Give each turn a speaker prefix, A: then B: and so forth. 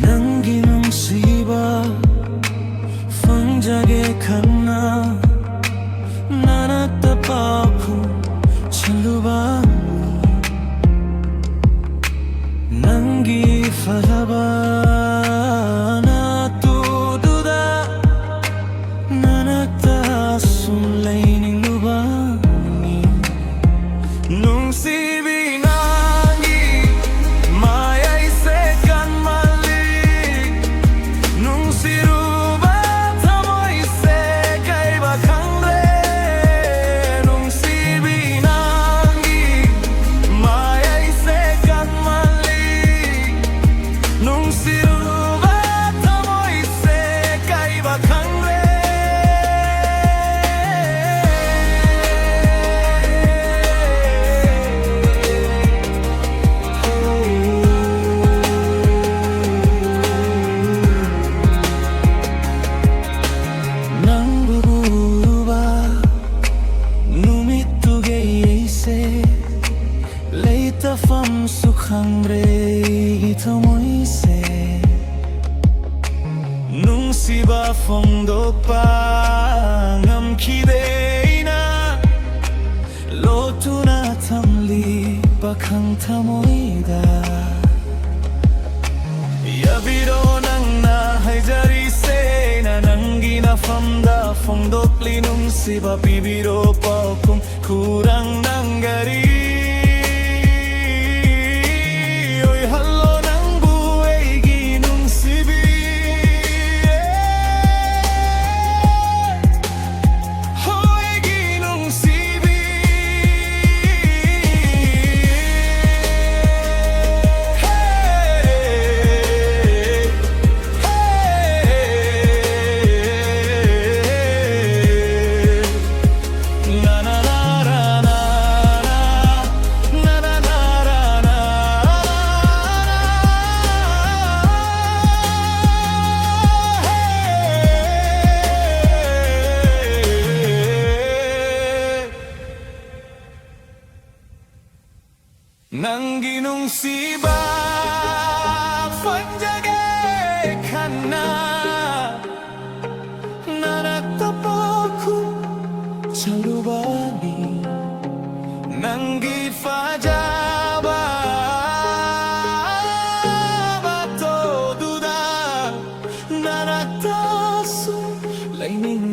A: Nanggi Nungsiba Fangjage Kanna Nanatta Papu Chaluba Nanggi Fajaba Natududa Nanatta Sulaining Lubani Nungsibi Nanggi Maya Isekan Mali Nungsiruba Tamo Isekai Bakangre Nungsibi Nanggi Maya Isekan Mali Nungsiruba Tamo Isekai Bakangre Nangburuba Numituge Yese Leita fam sukhangre itamoise Nungsiba fongdokpa ngamkideina Lotuna tamli bakang tamoida Yabiro nang na haijari se na nanggi na famda fongdokli nungsiba bibiro pakum kurang nanggari Oy hallo nang buegi nungsibi Hoegi nungsibi Na na na na na na na na na Nanggi Nungsiba Fangjage Kanna Nanatapaku Chalubani Nanggi Fajaba Bato Duda Nanatasu Laining